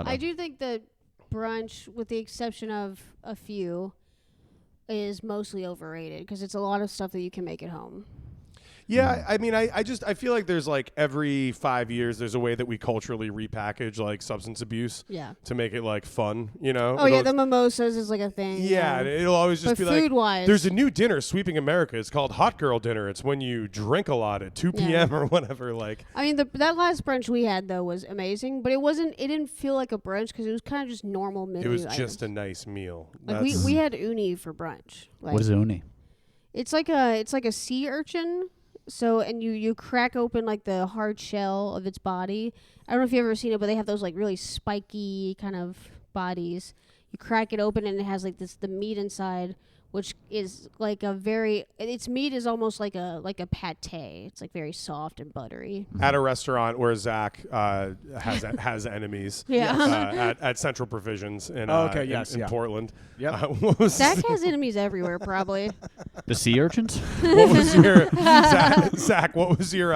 avocado. I do think that brunch, with the exception of a few, is mostly overrated because it's a lot of stuff that you can make at home. Yeah, I mean, I feel like there's like every 5 years there's a way that we culturally repackage like substance abuse to make it like fun, you know? Oh, yeah, the mimosas is like a thing. Yeah, it'll always just but be like, food-wise, there's a new dinner sweeping America. It's called Hot Girl Dinner. It's when you drink a lot at 2 p.m. or whatever. Like, I mean, that last brunch we had, though, was amazing, but it didn't feel like a brunch because it was kind of just normal menu it was items. just a nice meal. Like we had uni for brunch. Like, what is uni? It's like a sea urchin. So, and you crack open like the hard shell of its body. I don't know if you've ever seen it, but they have those like really spiky kind of bodies. You crack it open and it has like the meat inside, which is like its meat is almost like a pate. It's like very soft and buttery. At a restaurant where Zach has enemies. At Central Provisions in Portland. Yep. Zach has enemies everywhere, probably. The sea urchins? What was your Zach? What was your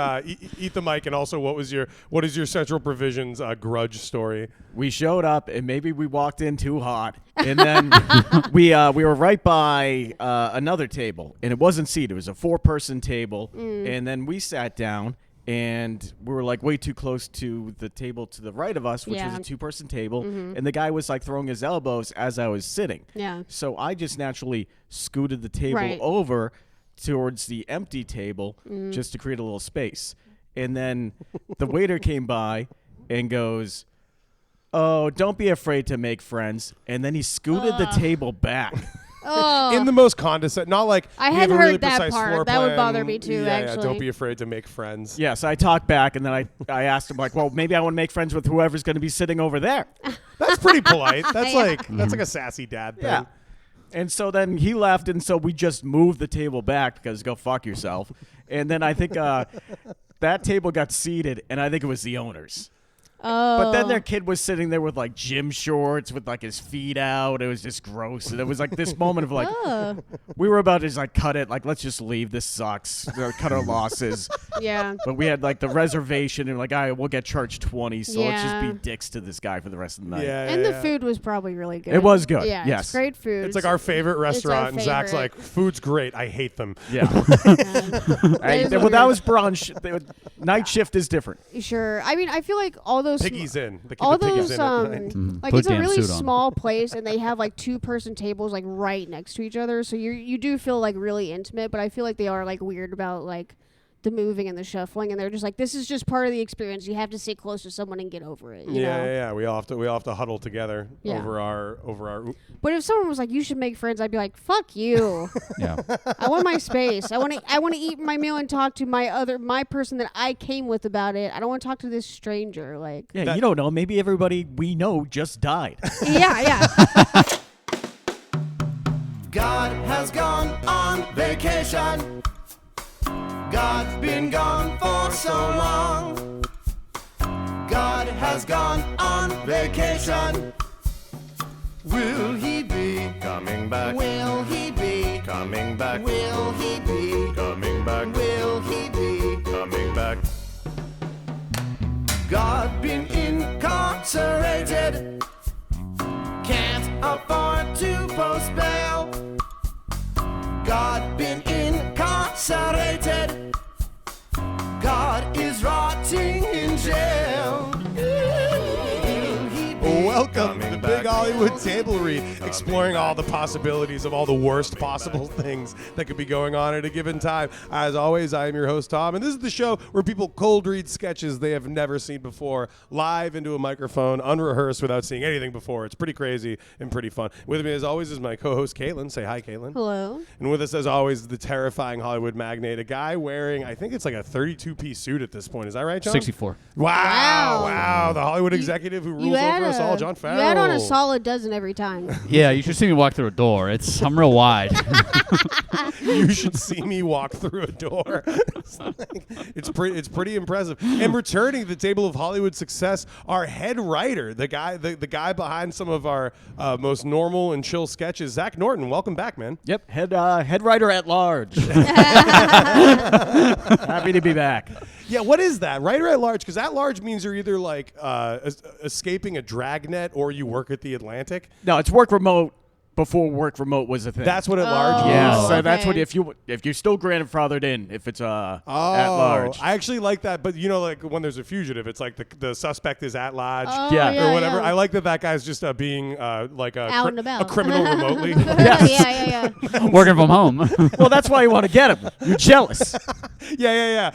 eat the mic, and also what is your Central Provisions grudge story? We showed up and maybe we walked in too hot, and then we were right by another table, and it wasn't seated. It was a 4-person table, and then we sat down. And we were like way too close to the table to the right of us, which was a 2-person table. And the guy was like throwing his elbows as I was sitting. Yeah. So I just naturally scooted the table over towards the empty table just to create a little space. And then the waiter came by and goes, "Oh, don't be afraid to make friends." And then he scooted the table back. Oh. In the most condescending, not like I we hadn't have a really heard that precise part. floor That would plan. bother me too. Actually, don't be afraid to make friends. Yeah, so I talked back, and then I asked him like, "Well, maybe I want to make friends with whoever's going to be sitting over there." That's pretty polite. That's like a sassy dad thing. Yeah. And so then he left, and so we just moved the table back because go fuck yourself. And then I think that table got seated, and I think it was the owners. Oh. But then their kid was sitting there with like gym shorts with like his feet out. It was just gross. And it was like this moment of like, we were about to just like cut it. Like, let's just leave. This sucks. Cut our losses. Yeah. But we had like the reservation and like, all right, we'll get charged 20. So let's just be dicks to this guy for the rest of the night. Yeah, and the food was probably really good. It was good. Yeah, yes. It's great food. It's like our favorite restaurant, and Zach's favorite. like, food's great. I hate them. Yeah. Well, that was brunch. Night shift is different. Sure. I mean, I feel like all those Piggy's in. all those like Put it's a damn really suit on. small place, and they have like 2-person tables like right next to each other, so you do feel like really intimate. But I feel like they are like weird about like the moving and the shuffling, and they're just like, this is just part of the experience. You have to sit close to someone and get over it. You know? Yeah. We all have to huddle together over our. But if someone was like, you should make friends, I'd be like, fuck you. Yeah. I want my space. I want to eat my meal and talk to my person that I came with about it. I don't want to talk to this stranger. Like, Yeah, you don't know. Maybe everybody we know just died. yeah. God has gone on vacation. God's been gone for so long. God has gone on vacation. Will he be coming back? Will he be coming back? Will he be coming back? Will he be coming back? God been incarcerated. Can't afford to post bail. God been incarcerated. God is rotting in jail. Welcome to the Big Hollywood Table Read, exploring all the possibilities of all the worst possible things that could be going on at a given time. As always, I am your host, Tom, and this is the show where people cold read sketches they have never seen before, live into a microphone, unrehearsed, without seeing anything before. It's pretty crazy and pretty fun. With me, as always, is my co-host, Caitlin. Say hi, Caitlin. Hello. And with us, as always, the terrifying Hollywood magnate, a guy wearing, I think it's like a 32-piece suit at this point. Is that right, John? 64. Wow. The Hollywood executive who rules over us all, John Farrell. You add on a solid dozen every time. Yeah, you should see me walk through a door. I'm real wide. You should see me walk through a door. It's pretty impressive. And returning to the table of Hollywood success, our head writer, the guy behind some of our most normal and chill sketches, Zach Norton. Welcome back, man. Yep, head writer at large. Happy to be back. Yeah, what is that? Writer at large? Because at large means you're either like escaping a dragnet or you work at the Atlantic. No, it's work remote before work remote was a thing. That's what at large means. Yeah, so okay. that's what if you're still grandfathered in, if it's at large. I actually like that, but like when there's a fugitive, it's like the suspect is at large Yeah. or whatever. Yeah. I like that guy's just being like Out and a about. criminal remotely. Yeah. Working from home. Well, that's why you want to get him. You're jealous. Yeah.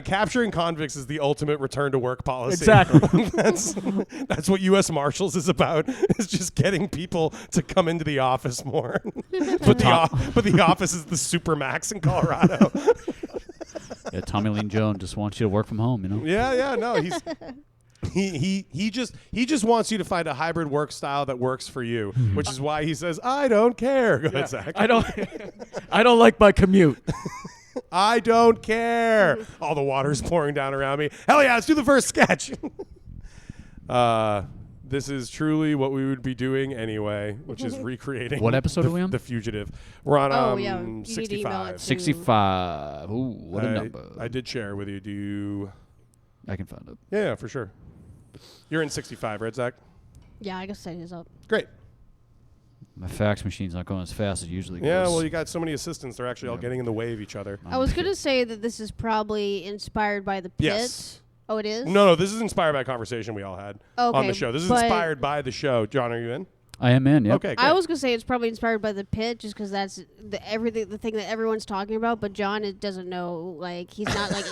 Capturing convicts is the ultimate return to work policy. Exactly. That's what U.S. Marshals is about. Is just getting people to come into the office more. but the office is the Supermax in Colorado. Yeah, Tommy Lee Jones just wants you to work from home. Yeah. No, he just wants you to find a hybrid work style that works for you, which is why he says, "I don't care." Go ahead, Zach. I don't like my commute. I don't care. All the water's pouring down around me. Hell yeah, let's do the first sketch. This is truly what we would be doing anyway, which is recreating. What episode are we on? The Fugitive. We're on You need to email it 65. to- 65. Ooh, what a number. I did share with you. Do you? I can find it. Yeah, for sure. You're in 65, right, Zach? Yeah, I guess set his up. Great. My fax machine's not going as fast as it usually goes. Yeah, well, you got so many assistants. They're actually all getting in the way of each other. I was going to say that this is probably inspired by the pit. Yes. Oh, it is? No, this is inspired by a conversation we all had on Okay, the show. This is but- inspired by the show. John, are you in? I am in, yep. Okay, great. I was gonna say it's probably inspired by the pit, just because that's the thing that everyone's talking about. But John doesn't know. Like he's not like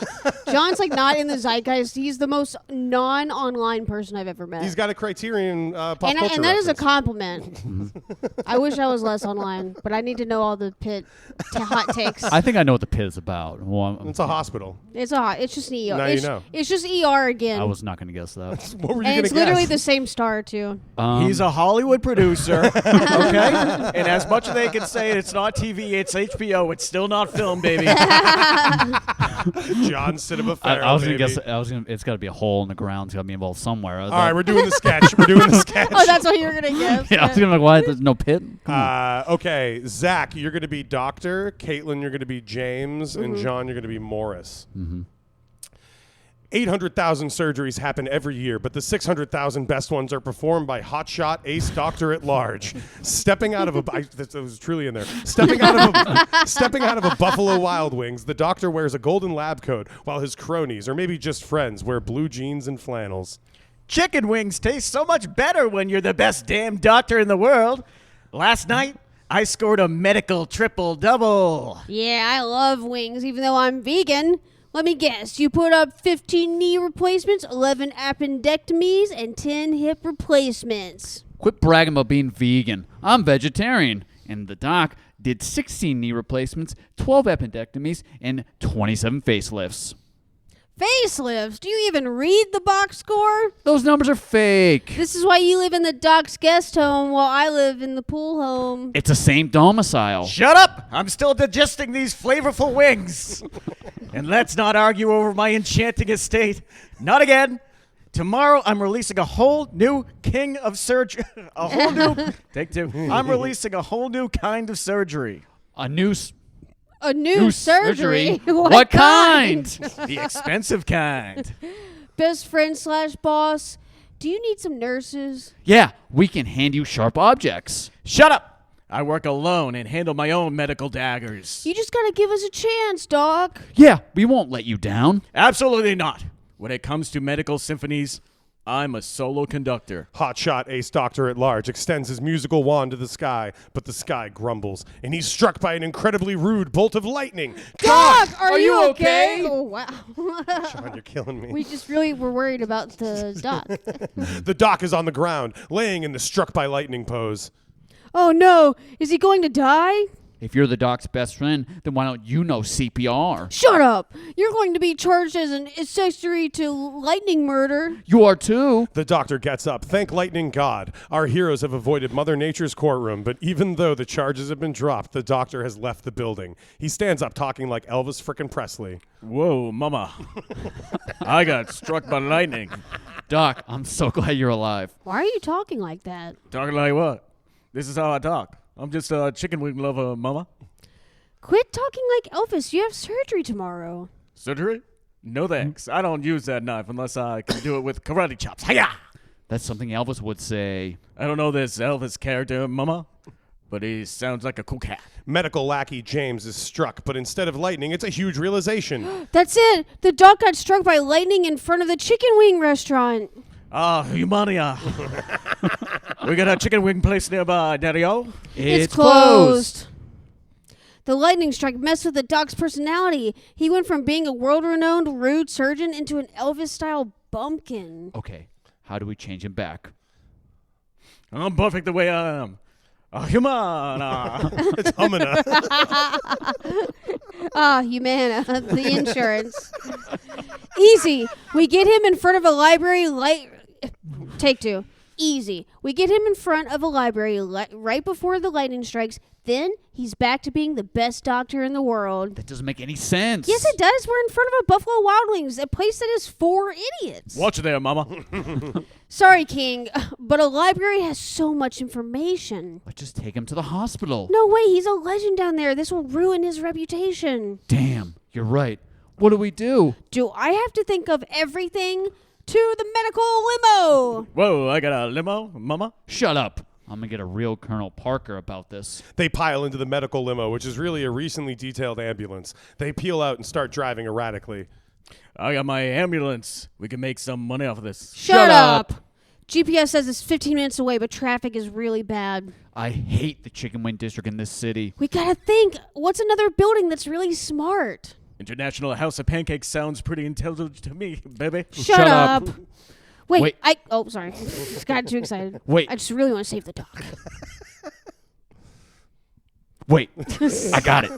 John's like not in the zeitgeist. He's the most non-online person I've ever met. He's got a Criterion pop culture and that is a reference. compliment. I wish I was less online, but I need to know all the pit hot takes. I think I know what the pit is about. Well, It's a hospital. It's just an ER. Now you know. It's just ER again. I was not going to guess that. What were you and going it's to literally guess? the same star too. He's a Hollywood producer, okay? And as much as they can say it's not TV, it's HBO, it's still not film, baby. John Cinema I Farrell, was going to baby. guess. It's got to be a hole in the ground. It's got to be involved somewhere. All right, we're doing the sketch. We're doing the sketch. Oh, that's what you were gonna guess. Yeah, I was going to be like, why there's no pit? Okay, Zach, you're going to be Doctor. Caitlin, you're going to be James. And John, you're going to be Morris. 800,000 surgeries happen every year, but the 600,000 best ones are performed by hotshot ace doctor at large. Stepping out of that was truly in there. Stepping out of a Buffalo Wild Wings, the doctor wears a golden lab coat, while his cronies, or maybe just friends, wear blue jeans and flannels. Chicken wings taste so much better when you're the best damn doctor in the world. Last night, I scored a medical triple-double. Yeah, I love wings, even though I'm vegan. Let me guess, you put up 15 knee replacements, 11 appendectomies, and 10 hip replacements. Quit bragging about being vegan. I'm vegetarian. And the doc did 16 knee replacements, 12 appendectomies, and 27 facelifts. Facelifts? Do you even read the box score? Those numbers are fake. This is why you live in the doc's guest home while I live in the pool home. It's the same domicile. Shut up! I'm still digesting these flavorful wings. And let's not argue over my enchanting estate. Not again. Tomorrow, I'm releasing a whole new king of surgery. Take two. I'm releasing a whole new kind of surgery. A new A new surgery? What kind? The expensive kind. Best friend / boss, do you need some nurses? Yeah, we can hand you sharp objects. Shut up! I work alone and handle my own medical daggers. You just gotta give us a chance, Doc. Yeah, we won't let you down. Absolutely not. When it comes to medical symphonies, I'm a solo conductor. Hotshot ace doctor at large extends his musical wand to the sky, but the sky grumbles, and he's struck by an incredibly rude bolt of lightning. Doc, are you you okay? okay? Oh, wow. John, you're killing me. We just really were worried about the Doc. The doc is on the ground, laying in the struck by lightning pose. Oh no, is he going to die? If you're the doc's best friend, then why don't you know CPR? Shut up! You're going to be charged as an accessory to lightning murder. You are too. The doctor gets up. Thank lightning God. Our heroes have avoided Mother Nature's courtroom, but even though the charges have been dropped, the doctor has left the building. He stands up talking like Elvis frickin' Presley. Whoa, mama. I got struck by lightning. Doc, I'm so glad you're alive. Why are you talking like that? Talking like what? This is how I talk. I'm just a chicken wing lover, mama. Quit talking like Elvis. You have surgery tomorrow. Surgery? No thanks. I don't use that knife unless I can do it with karate chops. Hiya! That's something Elvis would say. I don't know this Elvis character, Mama, but he sounds like a cool cat. Medical lackey James is struck, but instead of lightning, it's a huge realization. That's it. The dog got struck by lightning in front of the chicken wing restaurant. Ah, Humania. We got a chicken wing place nearby, Daddy-O. It's closed. The lightning strike messed with the dog's personality. He went from being a world-renowned rude surgeon into an Elvis-style bumpkin. Okay, how do we change him back? I'm perfect the way I am. Humana. It's Humana. Humana, the insurance. Easy. We get him in front of a library. Take two. Easy. We get him in front of a library right before the lightning strikes. Then he's back to being the best doctor in the world. That doesn't make any sense. Yes, it does. We're in front of a Buffalo Wild Wings, a place that is for idiots. Watch there, Mama. Sorry, King, but a library has so much information. Let's just take him to the hospital. No way, he's a legend down there. This will ruin his reputation. Damn, you're right. What do we do? Do I have to think of everything? To the medical limo. Whoa, I got a limo, Mama. Shut up. I'm going to get a real Colonel Parker about this. They pile into the medical limo, which is really a recently detailed ambulance. They peel out and start driving erratically. I got my ambulance. We can make some money off of this. Shut up. GPS says it's 15 minutes away, but traffic is really bad. I hate the chicken wing district in this city. We gotta think. What's another building that's really smart? International House of Pancakes sounds pretty intelligent to me, baby. Shut up. Wait. Oh, sorry. Just got too excited. Wait. I just really want to save the dog. Wait, I got it.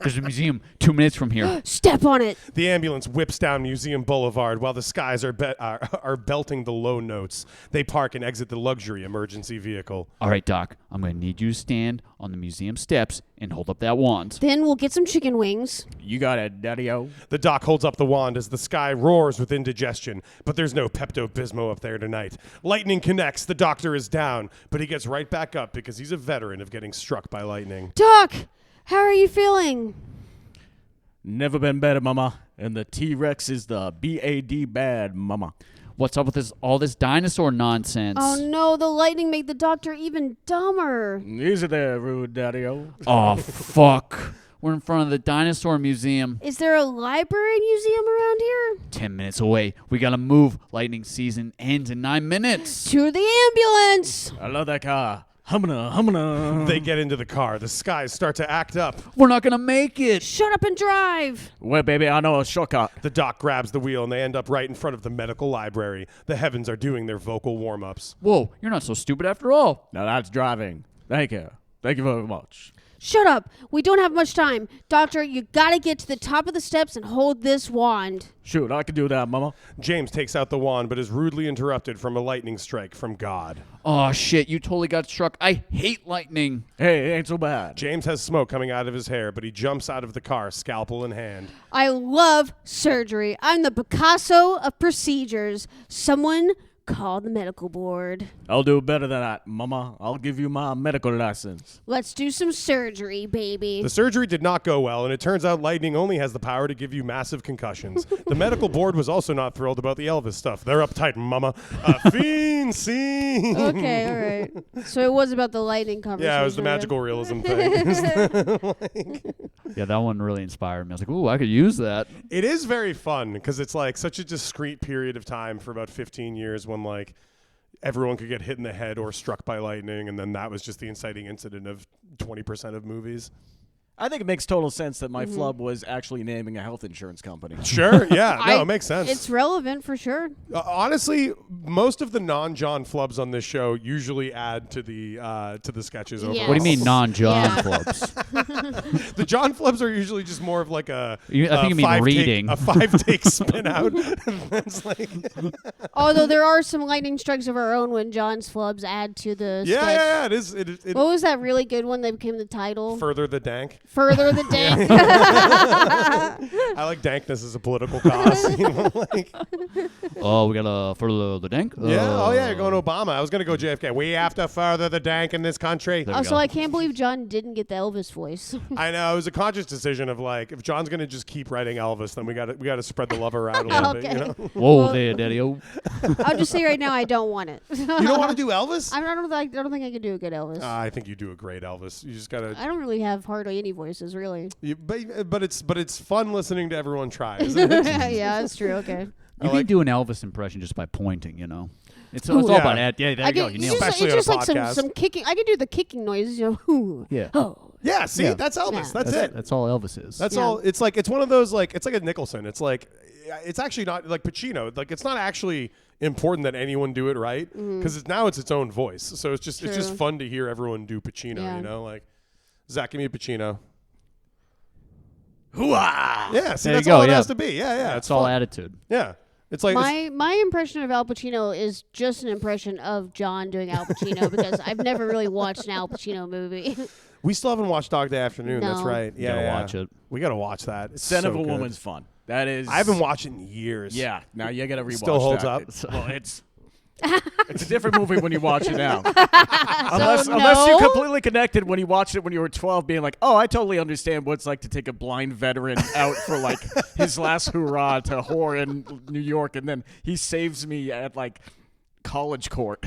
There's a museum 2 minutes from here. Step on it. The ambulance whips down Museum Boulevard while the skies are belting the low notes. They park and exit the luxury emergency vehicle. All right, Doc, I'm going to need you to stand on the museum steps and hold up that wand. Then we'll get some chicken wings. You got it, Daddy-O. The doc holds up the wand as the sky roars with indigestion, but there's no Pepto-Bismol up there tonight. Lightning connects. The doctor is down, but he gets right back up because he's a veteran of getting struck by lightning. Doc, how are you feeling? Never been better, Mama. And the T-Rex is the B-A-D bad, Mama. What's up with all this dinosaur nonsense? Oh no, the lightning made the doctor even dumber. Easy there, rude Daddy-O. Oh, fuck. We're in front of the dinosaur museum. Is there a library museum around here? 10 minutes away. We gotta move. Lightning season ends in 9 minutes. To the ambulance. I love that car. Humana. They get into the car. The skies start to act up. We're not gonna make it. Shut up and drive. Well, baby, I know a shortcut. The doc grabs the wheel and they end up right in front of the medical library. The heavens are doing their vocal warm-ups. Whoa, you're not so stupid after all. Now that's driving. Thank you. Thank you very much. Shut up. We don't have much time. Doctor, you gotta get to the top of the steps and hold this wand. Shoot, I can do that, Mama. James takes out the wand but is rudely interrupted from a lightning strike from God. Oh, shit, you totally got struck. I hate lightning. Hey, it ain't so bad. James has smoke coming out of his hair, but he jumps out of the car, scalpel in hand. I love surgery. I'm the Picasso of procedures. Someone call the medical board. I'll do better than that, Mama. I'll give you my medical license. Let's do some surgery, baby. The surgery did not go well, and it turns out lightning only has the power to give you massive concussions. The medical board was also not thrilled about the Elvis stuff. They're uptight, Mama. Fiend scene. Okay, all right. So it was about the lightning conversation. Yeah, it was the magical realism thing. Yeah, that one really inspired me. I was like, ooh, I could use that. It is very fun because it's like such a discrete period of time for about 15 years when like everyone could get hit in the head or struck by lightning, and then that was just the inciting incident of 20% of movies. I think it makes total sense that my flub was actually naming a health insurance company. Sure, yeah, no, it makes sense. It's relevant for sure. Honestly, most of the non-John flubs on this show usually add to the sketches. Yeah. Overall. What do you mean non-John Yeah. clubs? The John flubs are usually just more of like a. I think you mean reading. A 5-take spin out. It's like, Although there are some lightning strikes of our own when John's flubs add to the sketch. yeah, it is. It What was that really good one that became the title? Further the dank. Further the dank. I like dankness as a political cause. You know, like, Oh, we got to further the dank. yeah. Oh, yeah. You're going Obama. I was going to go JFK. We have to further the dank in this country. There we Also, go. I can't believe John didn't get the Elvis voice. I know. It was a conscious decision of like, if John's going to just keep writing Elvis, then we got to spread the love around a little bit. You know? Whoa Well- there, Daddy-O. I'll just say right now, I don't want it. You don't want to do Elvis? I don't think I can do a good Elvis. I think you do a great Elvis. You just gotta. I don't really have hardly any voices, really. But it's fun listening to everyone try, isn't it? Yeah, that's true. Okay. You like- can do an Elvis impression just by pointing, you know. It's Ooh. all Yeah. about that. Yeah, there you go. You nailed it. Especially it's on a just like podcast. some kicking. I can do the kicking noises, you know. Ooh. Yeah. Oh. Yeah. See, Yeah. that's Elvis. Yeah. That's it. That's all Elvis is. That's Yeah. all. It's like it's one of those like it's like a Nicholson. It's like it's actually not like Pacino. Like it's not actually important that anyone do it right because now it's its own voice. So it's just True. fun to hear everyone do Pacino. Yeah. You know, like Zach, give me a Pacino. Hooah! Yeah. See, There you that's go, all it yeah. has to be. Yeah. Yeah. That's all attitude. Yeah. It's like My impression of Al Pacino is just an impression of John doing Al Pacino because I've never really watched an Al Pacino movie. we still haven't watched Dog Day Afternoon. That's No. right. You Yeah. gotta yeah. watch it. We gotta watch that. It's Son so of a good. Woman's fun. That is. I haven't watched it in years. Yeah. Now you gotta rewatch. Still holds that. up? Well, it's a different movie when you watch it now. unless you no? completely connected when you watched it when you were 12, being like, oh, I totally understand what it's like to take a blind veteran out for like his last hurrah to whore in New York, and then he saves me at like college court.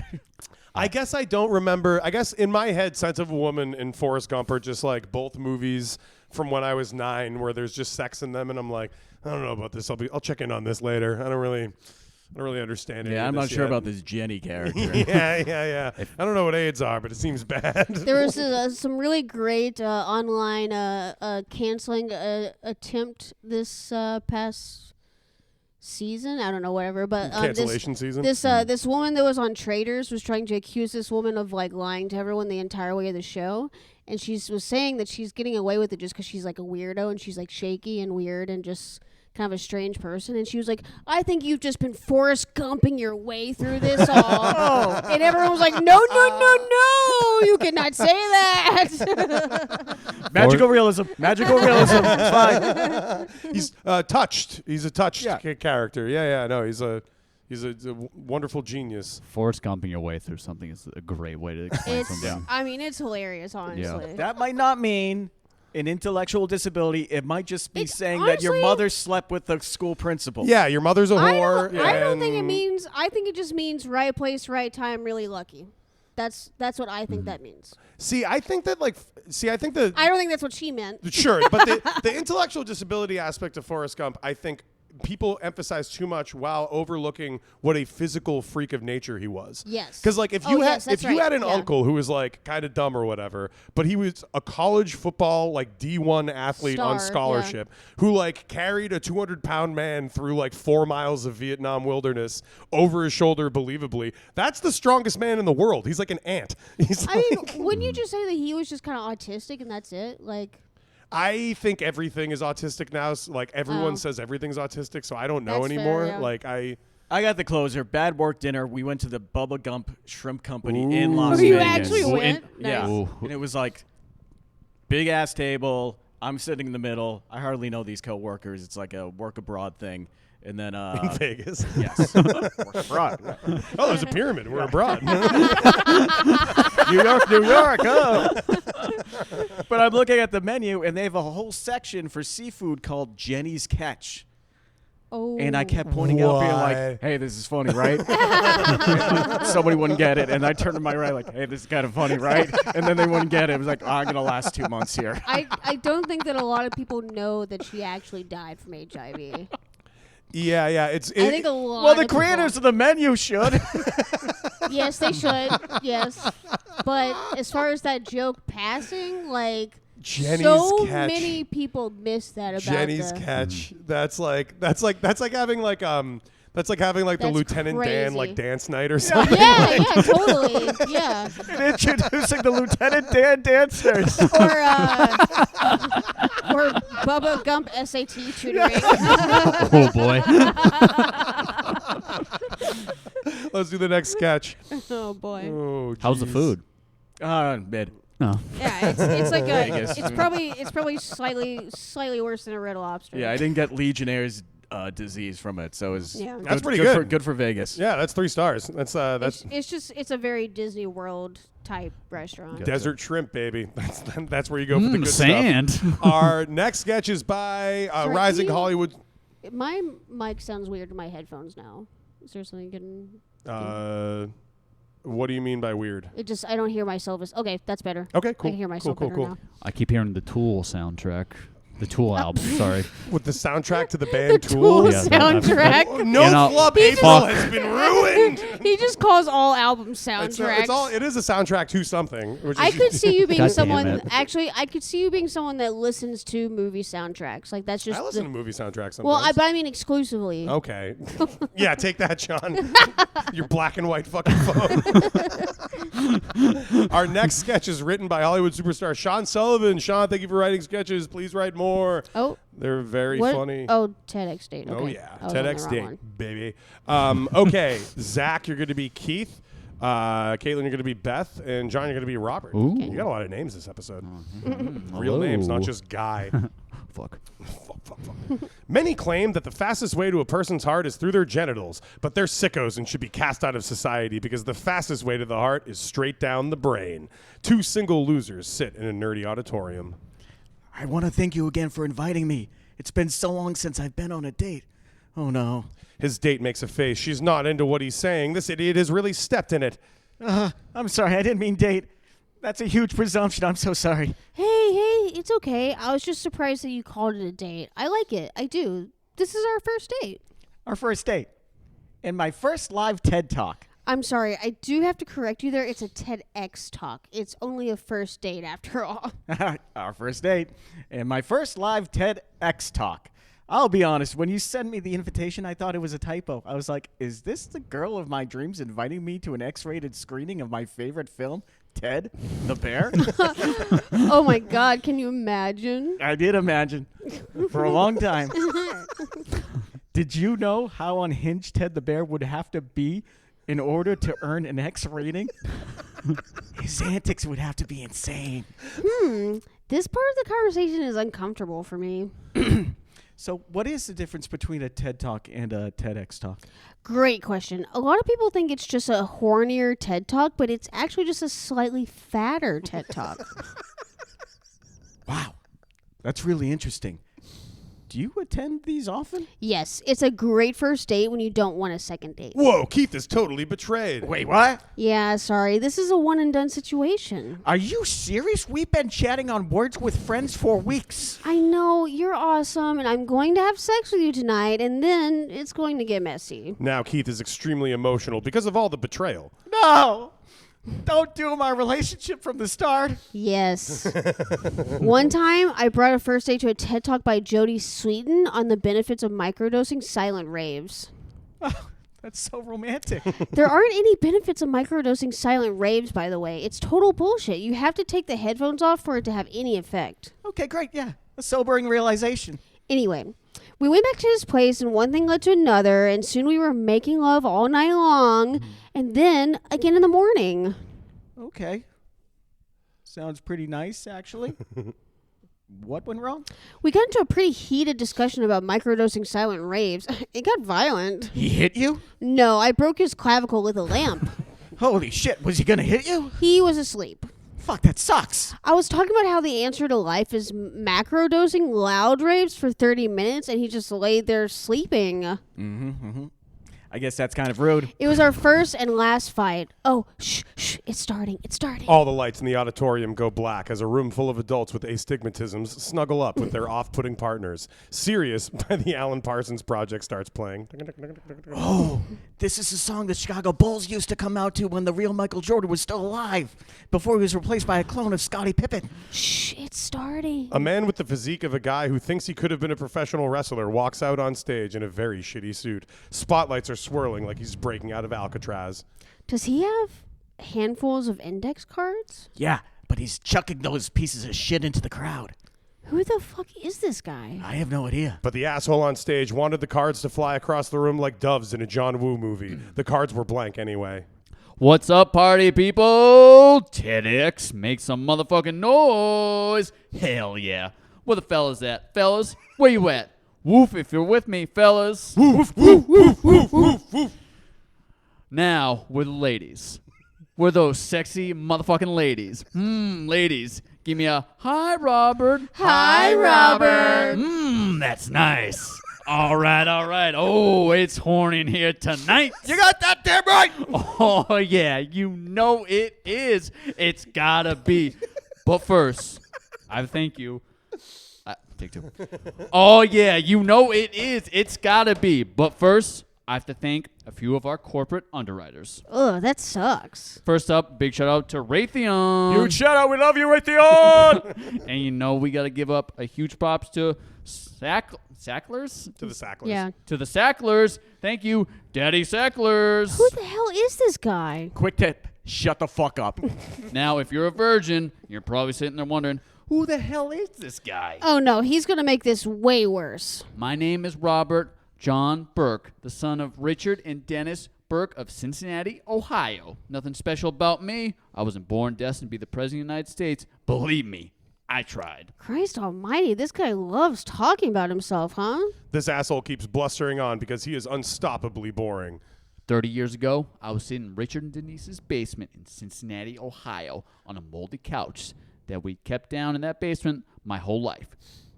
I guess I don't remember. I guess in my head, Sense of a Woman and Forrest Gump are just like both movies from when I was 9 where there's just sex in them, and I'm like, I don't know about this. I'll check in on this later. I don't really understand it. Yeah, I'm not sure about this Jenny character. yeah. I don't know what AIDS are, but it seems bad. There was some really great online canceling attempt this past season. I don't know, whatever. But Cancellation season. This woman that was on Traders was trying to accuse this woman of like lying to everyone the entire way of the show, and she was saying that she's getting away with it just because she's like a weirdo and she's like shaky and weird and just kind of a strange person. And she was like, I think you've just been Forrest Gumping your way through this all. And everyone was like, no, you cannot say that. Magical realism. It's fine. He's touched. He's a touched Yeah. character. Yeah. No, he's a wonderful genius. Forrest Gumping your way through something is a great way to explain something. I mean, it's hilarious, honestly. That might not mean an intellectual disability. It might just be It's saying that your honestly- mother slept with the school principal. Yeah, your mother's a whore. I don't think it and- means. I think it just means right place, right time, really lucky. That's what I think that means. I think that I don't think that's what she meant. Sure, but the intellectual disability aspect of Forrest Gump, I think people emphasize too much while overlooking what a physical freak of nature he was. Yes. Because like if Oh, you yes, had that's if you right. had an Yeah. uncle who was like kind of dumb or whatever, but he was a college football like D1 athlete on Star, scholarship who like carried a 200-pound man through like 4 miles of Vietnam wilderness over his shoulder believably, that's the strongest man in the world. He's like an ant. He's I like, mean, wouldn't you just say that he was just kind of autistic and that's it? Like, I think everything is autistic now. So, like everyone Oh. says everything's autistic, so I don't know That's fair, anymore. yeah. Like I I got the closer. Bad work dinner. We went to the Bubba Gump Shrimp Company in Ooh. Las oh, you Vegas. actually Ooh, went? Yeah. Ooh. And it was like big ass table. I'm sitting in the middle. I hardly know these coworkers. It's like a work abroad thing. And then in Vegas. yes, work abroad. Oh, there's a pyramid. We're abroad. New York. Oh. But I'm looking at the menu, and they have a whole section for seafood called Jenny's Catch. Oh. And I kept pointing out, being Why? like, hey, this is funny, right? Somebody wouldn't get it. And I turned to my right, like, hey, this is kind of funny, right? And then they wouldn't get it. It was like, oh, I'm going to last 2 months here. I don't think that a lot of people know that she actually died from HIV. yeah. I think a lot Well, the of people- creators of the menu should. Yes, they should. Yes. But as far as that joke passing, like, Jenny's so Catch. many people miss that about Jenny's the, Catch. That's like having like the That's Lieutenant Dan like crazy. dance night or something. Yeah, totally. Yeah. Introducing the Lieutenant Dan dancers. Or Bubba Gump SAT tutoring. Oh boy. Let's do the next sketch. Oh boy. Oh, How's the jeez. food? Mid. No. Yeah, it's like Vegas. it's probably slightly worse than a red lobster. Yeah, I didn't get Legionnaire's disease from it, so it's Yeah. That's pretty good. Good for Vegas. Yeah, that's 3 stars. That's It's a very Disney World type restaurant. desert shrimp, baby. That's where you go for the good Sand. stuff. Our next sketch is by Sorry, Rising can you- Hollywood. My mic sounds weird to my headphones now. Is there something getting? What do you mean by weird? I don't hear myself. Okay, that's better. Okay, cool. I can hear myself cool, better cool. now. I keep hearing the Tool soundtrack. The Tool album, sorry. With the soundtrack to the band Tool Tool. Yeah, soundtrack. Oh, no You know, Flub April fuck. has been ruined. He just calls all album It's soundtracks. it is a soundtrack to something. Which I is could see you being God damn someone. it. Actually, I could see you being someone that listens to movie soundtracks. Like that's just. I listen to movie soundtracks sometimes. Well, but I mean exclusively. Okay. Yeah, take that, Sean. Your black and white fucking phone. Our next sketch is written by Hollywood superstar Sean Sullivan. Sean, thank you for writing sketches. Please write more. Oh. They're very What? funny. Oh, TedX Date. Okay. Oh, yeah. I was on the TedX wrong Date, one. baby. Okay. Zach, you're going to be Keith. Caitlin, you're going to be Beth. And John, you're going to be Robert. Ooh. You got a lot of names this episode. Hello. Real names, not just Guy. Fuck. Fuck. Many claim that the fastest way to a person's heart is through their genitals, but they're sickos and should be cast out of society because the fastest way to the heart is straight down the brain. 2 single losers sit in a nerdy auditorium. I want to thank you again for inviting me. It's been so long since I've been on a date. Oh, no. His date makes a face. She's not into what he's saying. This idiot has really stepped in it. I'm sorry. I didn't mean date. That's a huge presumption. I'm so sorry. Hey, it's okay. I was just surprised that you called it a date. I like it. I do. This is our first date. Our first date. And my first live TED Talk. I'm sorry. I do have to correct you there. It's a TEDx talk. It's only a first date after all. Our first date. And my first live TEDx Talk. I'll be honest, when you sent me the invitation, I thought it was a typo. I was like, is this the girl of my dreams inviting me to an X-rated screening of my favorite film, Ted the Bear? Oh my God. Can you imagine? I did imagine. For a long time. Did you know how unhinged Ted the Bear would have to be in order to earn an X rating? His antics would have to be insane. This part of the conversation is uncomfortable for me. So what is the difference between a TED Talk and a TEDx Talk? Great question. A lot of people think it's just a hornier TED Talk, but it's actually just a slightly fatter TED Talk. Wow. That's really interesting. Do you attend these often? Yes, it's a great first date when you don't want a second date. Whoa, Keith is totally betrayed. Wait, what? Yeah, sorry. This is a one and done situation. Are you serious? We've been chatting on Words with Friends for weeks. I know, you're awesome, and I'm going to have sex with you tonight, and then it's going to get messy. Now Keith is extremely emotional because of all the betrayal. No! Don't doom our relationship from the start. Yes. One time, I brought a first date to a TED Talk by Jodie Sweetin on the benefits of microdosing silent raves. Oh, that's so romantic. There aren't any benefits of microdosing silent raves, by the way. It's total bullshit. You have to take the headphones off for it to have any effect. Okay, great. Yeah. A sobering realization. Anyway, we went back to his place, and one thing led to another, and soon we were making love all night long, and then again in the morning. Okay. Sounds pretty nice, actually. What went wrong? We got into a pretty heated discussion about microdosing silent raves. It got violent. He hit you? No, I broke his clavicle with a lamp. Holy shit. Was he going to hit you? He was asleep. Fuck, that sucks. I was talking about how the answer to life is macrodosing loud raves for 30 minutes, and he just laid there sleeping. I guess that's kind of rude. It was our first and last fight. Oh, shh, it's starting. All the lights in the auditorium go black as a room full of adults with astigmatisms snuggle up with their off-putting partners. Sirius by the Alan Parsons Project starts playing. Oh, this is a song the Chicago Bulls used to come out to when the real Michael Jordan was still alive, before he was replaced by a clone of Scottie Pippen. Shh, it's starting. A man with the physique of a guy who thinks he could have been a professional wrestler walks out on stage in a very shitty suit. Spotlights are swirling like he's breaking out of Alcatraz. Does he have handfuls of index cards? Yeah, but he's chucking those pieces of shit into the crowd. Who the fuck is this guy? I have no idea. But the asshole on stage wanted the cards to fly across the room like doves in a John Woo movie. The cards were blank anyway. What's up, party people? TedX, make some motherfucking noise. Hell yeah. Where the fellas at? Fellas, where you at? Woof if you're with me, fellas. Woof, woof, woof, woof, woof, woof. Now, we're the ladies. We're those sexy motherfucking ladies. Ladies, give me a hi, Robert. Hi, Robert. That's nice. All right. Oh, it's horny in here tonight. You got that damn right. Oh, yeah, you know it is. It's gotta be. But first, I thank you. Take two. Oh, yeah, you know it is. It's gotta be. But first, I have to thank a few of our corporate underwriters. Ugh, that sucks. First up, big shout out to Raytheon. Huge shout out. We love you, Raytheon. And you know we got to give up a huge props to Sacklers? To the Sacklers. Yeah. To the Sacklers. Thank you, Daddy Sacklers. Who the hell is this guy? Quick tip. Shut the fuck up. Now, if you're a virgin, you're probably sitting there wondering, who the hell is this guy? Oh, no, he's going to make this way worse. My name is Robert John Burke, the son of Richard and Dennis Burke of Cincinnati, Ohio. Nothing special about me. I wasn't born destined to be the President of the United States. Believe me, I tried. Christ almighty, this guy loves talking about himself, huh? This asshole keeps blustering on because he is unstoppably boring. 30 years ago, I was sitting in Richard and Denise's basement in Cincinnati, Ohio, on a moldy couch that we kept down in that basement my whole life.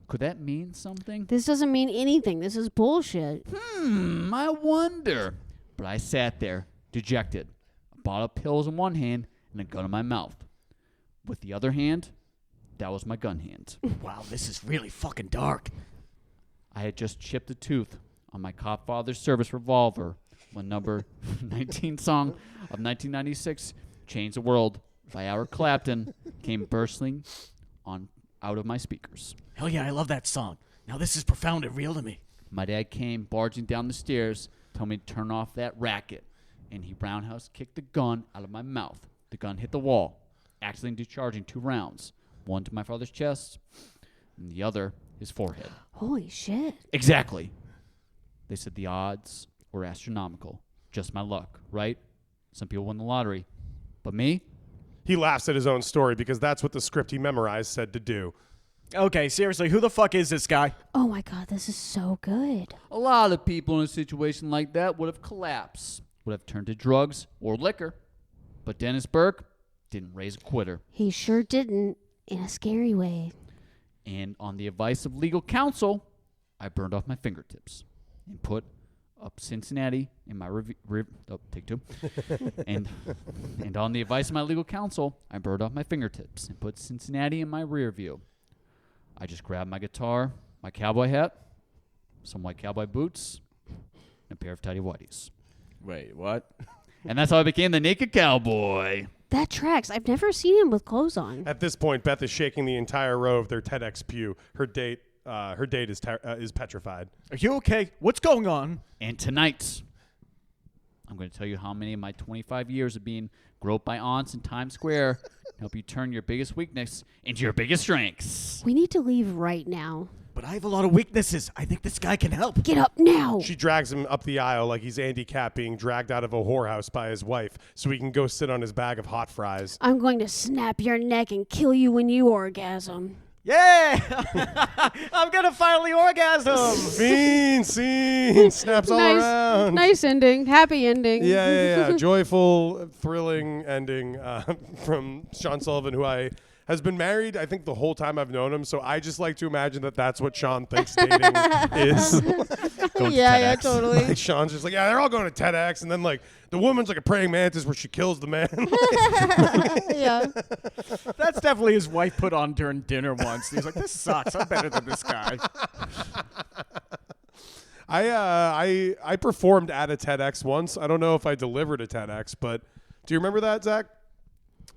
Could that mean something? This doesn't mean anything. This is bullshit. I wonder. But I sat there, dejected, a bottle of pills in one hand and a gun in my mouth. With the other hand, that was my gun hand. Wow, this is really fucking dark. I had just chipped a tooth on my cop father's service revolver when number 19 song of 1996, Change the World by Eric Clapton, came bursting out of my speakers. Hell yeah, I love that song. Now this is profound and real to me. My dad came barging down the stairs, told me to turn off that racket, and he roundhouse kicked the gun out of my mouth. The gun hit the wall, accidentally discharging 2 rounds, one to my father's chest, and the other his forehead. Holy shit. Exactly. They said the odds were astronomical. Just my luck, right? Some people won the lottery. But me? He laughs at his own story because that's what the script he memorized said to do. Okay, seriously, who the fuck is this guy? Oh my god, this is so good. A lot of people in a situation like that would have collapsed, would have turned to drugs or liquor. But Dennis Burke didn't raise a quitter. He sure didn't, in a scary way. And on the advice of legal counsel, I burned off my fingertips and put up Cincinnati in my take two. and on the advice of my legal counsel, I burned off my fingertips and put Cincinnati in my rear view. I just grabbed my guitar, my cowboy hat, some white cowboy boots, and a pair of tidy whities. Wait, what? And that's how I became the naked cowboy. That tracks. I've never seen him with clothes on. At this point, Beth is shaking the entire row of their TEDx pew. Her date is petrified. Are you okay? What's going on? And tonight, I'm going to tell you how many of my 25 years of being groped by aunts in Times Square help you turn your biggest weakness into your biggest strengths. We need to leave right now. But I have a lot of weaknesses. I think this guy can help. Get up now. She drags him up the aisle like he's Andy Capp being dragged out of a whorehouse by his wife so he can go sit on his bag of hot fries. I'm going to snap your neck and kill you when you orgasm. Yeah! I'm gonna finally orgasm! Scene, snaps all around. Nice ending. Happy ending. Yeah. Joyful, thrilling ending from Sean Sullivan, who has been married, I think, the whole time I've known him. So I just like to imagine that that's what Sean thinks dating is. Yeah, totally. Like, Sean's just like, yeah, they're all going to TEDx. And then, like, the woman's like a praying mantis where she kills the man. Yeah. That's definitely his wife put on during dinner once. He's like, this sucks. I'm better than this guy. I performed at a TEDx once. I don't know if I delivered a TEDx, but do you remember that, Zach?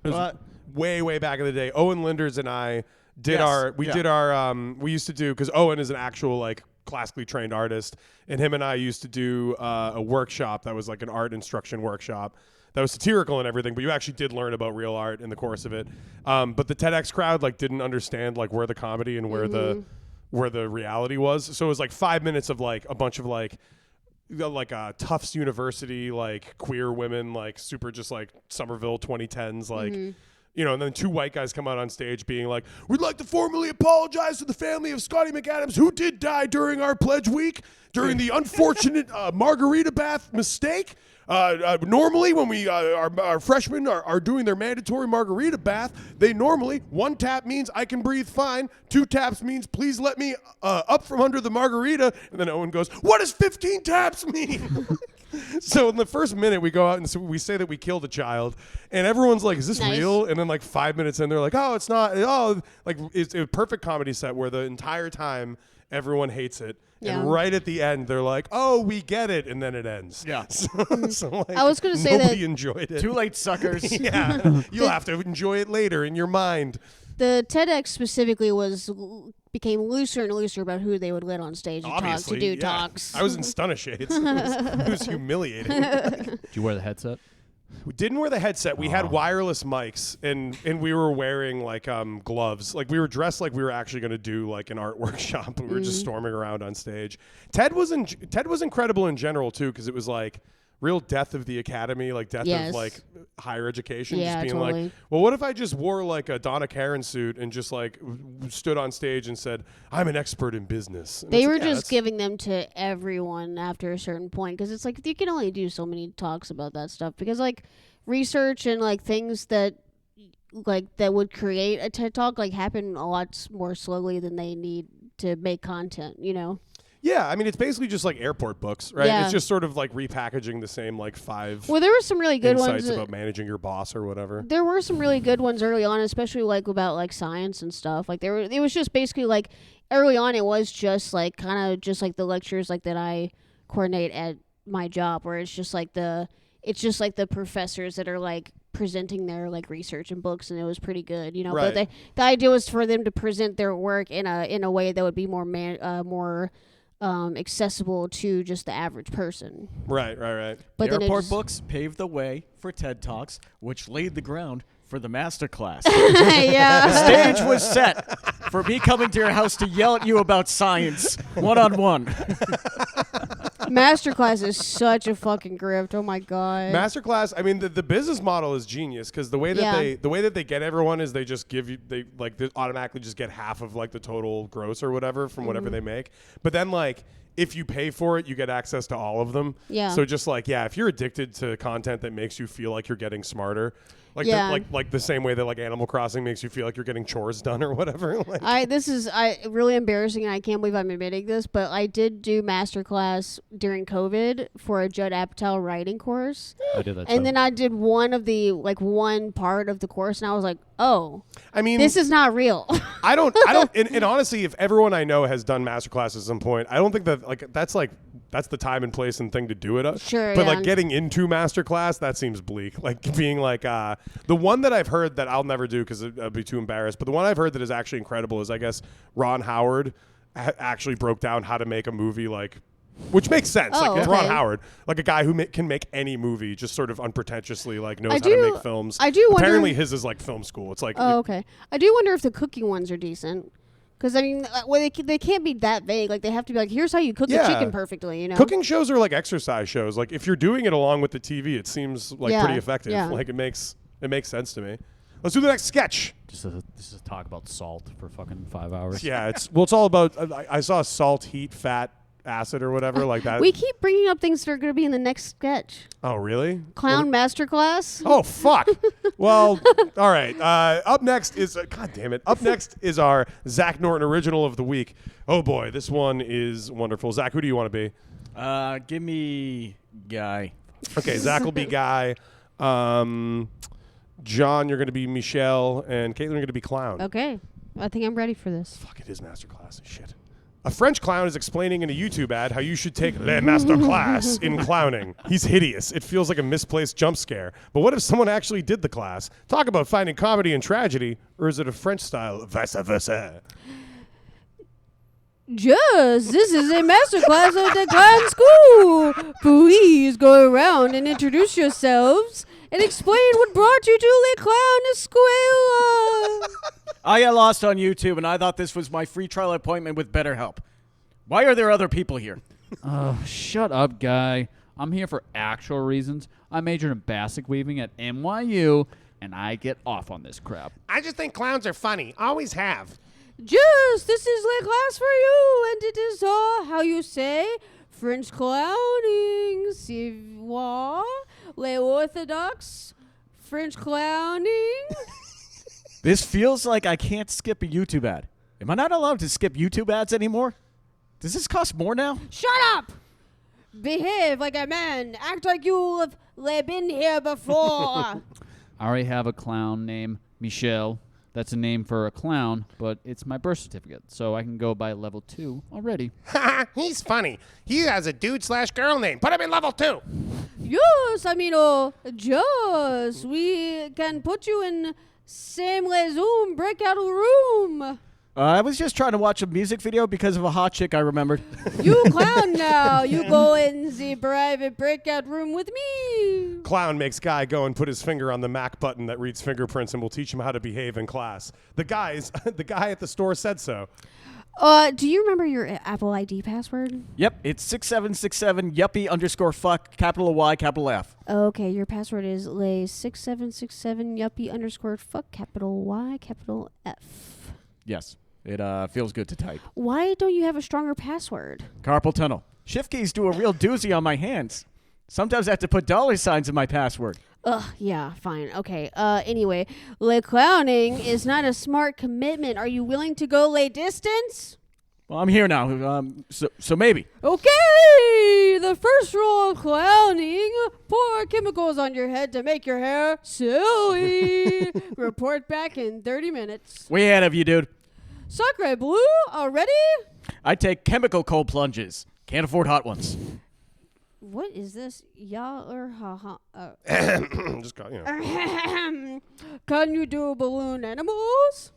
It was way back in the day. Owen Linders and I did we used to do, because Owen is an actual, like, classically trained artist, and him and I used to do a workshop that was like an art instruction workshop that was satirical and everything, but you actually did learn about real art in the course of it. But the TEDx crowd, like, didn't understand, like, where the comedy and where the reality was. So it was like 5 minutes of, like, a bunch of, like, like Tufts University, like queer women, like super just like Somerville 2010s, like. You know, and then 2 white guys come out on stage being like, we'd like to formally apologize to the family of Scotty McAdams, who did die during our pledge week, during the unfortunate margarita bath mistake. Normally, when our freshmen are doing their mandatory margarita bath, they normally, 1 tap means I can breathe fine, 2 taps means please let me up from under the margarita, and then Owen goes, what does 15 taps mean? So in the first minute, we go out and we say that we killed a child, and everyone's like, is this real? And then like 5 minutes in, they're like, oh, it's not. Oh, like it's a perfect comedy set where the entire time everyone hates it. Yeah. And right at the end, they're like, oh, we get it. And then it ends. Yeah. So like, I was going to say nobody enjoyed it. Too late, suckers. Yeah. You'll have to enjoy it later in your mind. The TEDx specifically became looser and looser about who they would let on stage to do talks. I was in stunner shades. It was humiliating. Did you wear the headset? We didn't wear the headset. We had wireless mics, and we were wearing like gloves. Like we were dressed like we were actually going to do like an art workshop. We were just storming around on stage. Ted was incredible in general too, because it was like real death of the academy, like death of like higher education. Yeah, just being totally. like, well, what if I just wore like a Donna Karan suit and just like stood on stage and said, I'm an expert in business. And They were just giving them to everyone after a certain point, because it's like you can only do so many talks about that stuff, because like research and like things that would create a TED Talk like happen a lot more slowly than they need to make content, you know? Yeah, I mean, it's basically just like airport books, right? Yeah. It's just sort of like repackaging the same like 5 Well, there were some really good insights ones about managing your boss or whatever. There were some really good ones early on, especially like about like science and stuff. Like it was just basically like early on it was just like kind of just like the lectures like that I coordinate at my job, where it's just like the professors that are like presenting their like research and books, and it was pretty good, you know. Right. But the idea was for them to present their work in a way that would be more accessible to just the average person. Right. But The then airport books paved the way for TED Talks, which laid the ground for the Masterclass. Yeah. The stage was set for me coming to your house to yell at you about science, one-on-one. Masterclass is such a fucking grift. Oh my god. Masterclass. I mean, the business model is genius, because the way that they get everyone is they just give you they automatically just get half of like the total gross or whatever from whatever they make. But then like if you pay for it, you get access to all of them. Yeah. So just like if you're addicted to content that makes you feel like you're getting smarter. Like like the same way that like Animal Crossing makes you feel like you're getting chores done or whatever. Like, This is really embarrassing, and I can't believe I'm admitting this, but I did do Masterclass during COVID for a Judd Apatow writing course. I did that. And then I did one part of the course, and I was like, oh, I mean, this is not real. I don't, and honestly, if everyone I know has done Masterclass at some point, I don't think that that's the time and place and thing to do it. Sure, But yeah. like getting into Masterclass, that seems bleak. Like being like, the one that I've heard that I'll never do because I'd be too embarrassed, but the one I've heard that is actually incredible is, I guess, Ron Howard actually broke down how to make a movie, like, which makes sense. Oh, like, it's Ron okay. Howard, like a guy who can make any movie, just sort of unpretentiously, like knows how to make films. I do wonder. Apparently his is like film school. It's like, Oh, okay. I do wonder if the cooking ones are decent. Because, I mean, they can't be that vague. Like, they have to be like, here's how you cook a chicken perfectly, you know? Cooking shows are like exercise shows. Like, if you're doing it along with the TV, it seems like pretty effective. Yeah. Like, it makes sense to me. Let's do the next sketch. Just to talk about salt for fucking 5 hours. Yeah, it's all about. I saw salt, heat, fat, acid, or whatever like that. We keep bringing up things that are going to be in the next sketch. Oh, really? Clown Masterclass? Oh, fuck. Well, all right. Up next is God damn it. Up next is our Zach Norton original of the week. Oh boy, this one is wonderful. Zach, who do you want to be? Give me Guy. Okay, Zach will be Guy. John, you're going to be Michelle, and Caitlin, you're going to be Clown. Okay. I think I'm ready for this. Fuck, it is Masterclass. Shit. A French clown is explaining in a YouTube ad how you should take Le Masterclass in clowning. He's hideous. It feels like a misplaced jump scare. But what if someone actually did the class? Talk about finding comedy and tragedy, or is it a French style vice versa? Just, this is a masterclass of the clown school. Please go around and introduce yourselves and explain what brought you to the clown school. I got lost on YouTube, and I thought this was my free trial appointment with BetterHelp. Why are there other people here? Shut up, guy. I'm here for actual reasons. I majored in basic weaving at NYU, and I get off on this crap. I just think clowns are funny. Always have. Just, this is the class for you, and it is how you say French clowning, savoir, les orthodox, French clowning. This feels like I can't skip a YouTube ad. Am I not allowed to skip YouTube ads anymore? Does this cost more now? Shut up! Behave like a man. Act like you've been here before. I already have a clown named Michelle. That's a name for a clown, but it's my birth certificate, so I can go by level 2 already. He's funny. He has a dude/girl name. Put him in level 2. Yes, just. We can put you in same Zoom breakout room. I was just trying to watch a music video because of a hot chick I remembered. You clown now. You go in the private breakout room with me. Clown makes guy go and put his finger on the Mac button that reads fingerprints and will teach him how to behave in class. The guy at the store said so. Do you remember your Apple ID password? Yep, it's 6767 yuppie_fuck capital Y capital F. Okay, your password is lay6767 yuppie_fuck capital Y capital F. Yes, it feels good to type. Why don't you have a stronger password? Carpal tunnel. Shift keys do a real doozy on my hands. Sometimes I have to put $signs in my password. Ugh, yeah, fine. Okay, anyway, lay clowning is not a smart commitment. Are you willing to go lay distance? Well, I'm here now, so maybe. Okay, the first rule of clowning, pour chemicals on your head to make your hair silly. Report back in 30 minutes. Way ahead of you, dude. Sacre bleu, already? I take chemical cold plunges. Can't afford hot ones. What is this? Ya or ha? Just got, you know. Can you do balloon animals?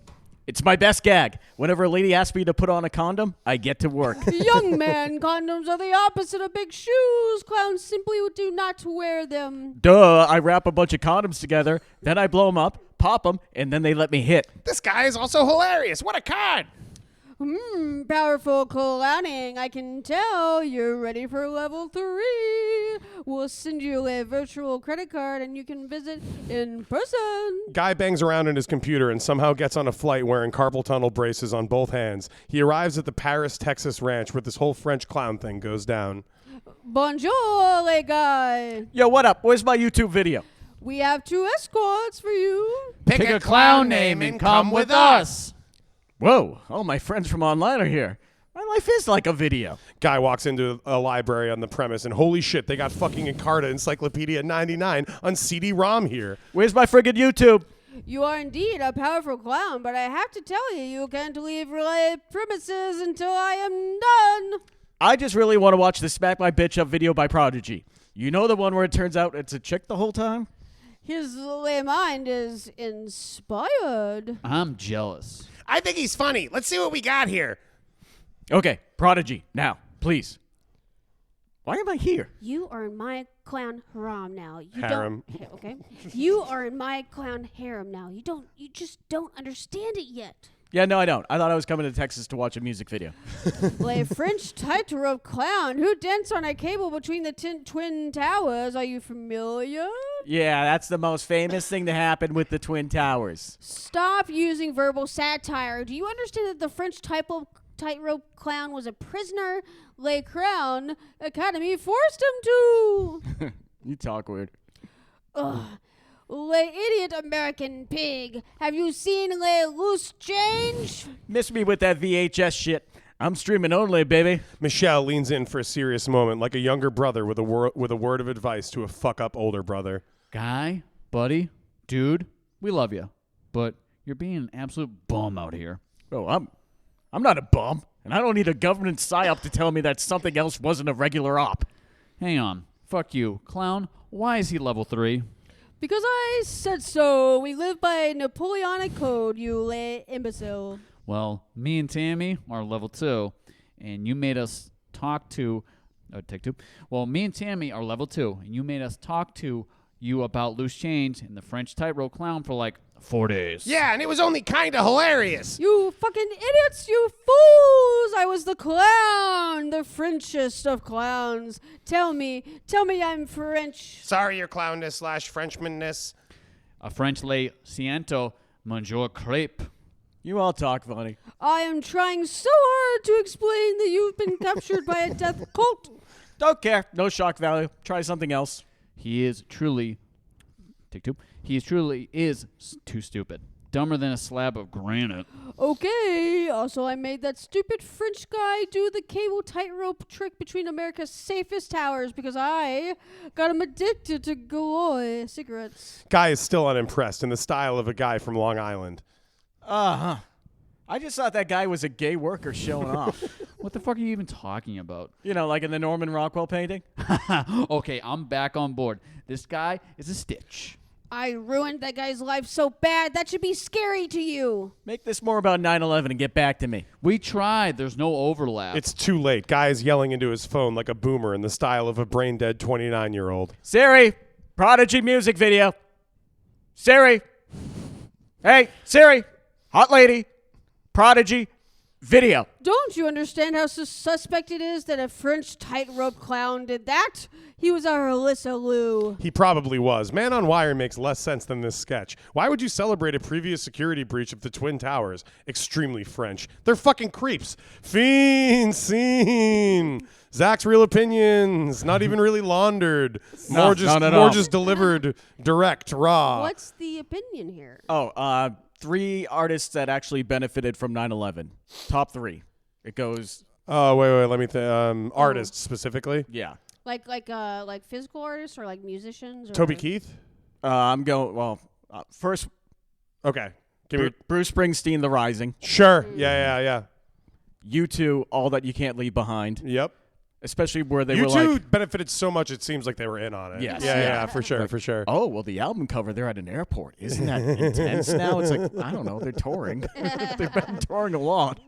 It's my best gag. Whenever a lady asks me to put on a condom, I get to work. Young man, condoms are the opposite of big shoes. Clowns simply do not wear them. Duh, I wrap a bunch of condoms together, then I blow them up, pop them, and then they let me hit. This guy is also hilarious. What a card. Powerful clowning. I can tell you're ready for level 3. We'll send you a virtual credit card and you can visit in person. Guy bangs around in his computer and somehow gets on a flight wearing carpal tunnel braces on both hands. He arrives at the Paris, Texas ranch where this whole French clown thing goes down. Bonjour, les gars. Yo, what up? Where's my YouTube video? We have 2 escorts for you. Pick a clown name and come with us. Whoa, all my friends from online are here. My life is like a video. Guy walks into a library on the premise and holy shit, they got fucking Encarta Encyclopedia 99 on CD-ROM here. Where's my friggin' YouTube? You are indeed a powerful clown, but I have to tell you, you can't leave my premises until I am done. I just really want to watch the Smack My Bitch Up video by Prodigy. You know the one where it turns out it's a chick the whole time? His mind is inspired. I'm jealous. I think he's funny. Let's see what we got here. Okay, Prodigy, now, please. Why am I here? You are in my clown harem now. You Harem. Don't, okay. You are in my clown harem now. You just don't understand it yet. Yeah, no, I don't. I thought I was coming to Texas to watch a music video. A French tightrope clown who danced on a cable between the Twin Towers. Are you familiar? Yeah, that's the most famous thing to happen with the Twin Towers. Stop using verbal satire. Do you understand that the French tightrope clown was a prisoner? Le Crown Academy forced him to. You talk weird. Ugh. Le idiot American pig. Have you seen Le loose change? Miss me with that VHS shit. I'm streaming only, baby. Michelle leans in for a serious moment like a younger brother with a word of advice to a fuck-up older brother. Guy, buddy, dude, we love you, but you're being an absolute bum out here. Oh, I'm not a bum, and I don't need a government psyop to tell me that something else wasn't a regular op. Hang on. Fuck you. Clown, why is he level 3? Because I said so. We live by Napoleonic code, you le imbecile. Well, me and Tammy are level 2, and you made us talk to... take 2. Well, me and Tammy are level 2, and you made us talk to you about loose change and the French tightrope clown for like 4 days. Yeah, and it was only kind of hilarious. You fucking idiots, you fools! I was the clown, the Frenchest of clowns. Tell me I'm French. Sorry, your clownness / Frenchmanness. A French lay siento monsieur crepe. You all talk funny. I am trying so hard to explain that you've been captured by a death cult. Don't care. No shock value. Try something else. He is truly, take two. He is truly too stupid. Dumber than a slab of granite. Okay, also I made that stupid French guy do the cable tightrope trick between America's safest towers because I got him addicted to Galoy cigarettes. Guy is still unimpressed in the style of a guy from Long Island. Uh-huh. I just thought that guy was a gay worker showing off. What the fuck are you even talking about? You know, like in the Norman Rockwell painting? Okay, I'm back on board. This guy is a stitch. I ruined that guy's life so bad. That should be scary to you. Make this more about 9/11 and get back to me. We tried. There's no overlap. It's too late. Guy is yelling into his phone like a boomer in the style of a brain-dead 29-year-old. Siri, Prodigy music video. Siri. Hey, Siri. Hot lady. Prodigy video. Don't you understand how suspect it is that a French tightrope clown did that? He was our Alyssa Lou. He probably was. Man on Wire makes less sense than this sketch. Why would you celebrate a previous security breach of the Twin Towers? Extremely French. They're fucking creeps. Fiend scene. Zach's real opinions. Not even really laundered. More just delivered direct, raw. What's the opinion here? Oh, 3 artists that actually benefited from 9/11. Top 3. It goes. Oh, wait. Let me think. Artists specifically. Yeah. Like physical artists or like musicians? Or Toby Keith. I'm going. Well, first. Okay. Give me. Bruce Springsteen, The Rising. Sure. Yeah. U2, All That You Can't Leave Behind. Yep. Especially where they You were two like. benefited so much it seems like they were in on it. Yes. Yeah, for sure. Oh, well, the album cover, they're at an airport. Isn't that intense now? It's like, I don't know, they're touring. They've been touring a lot.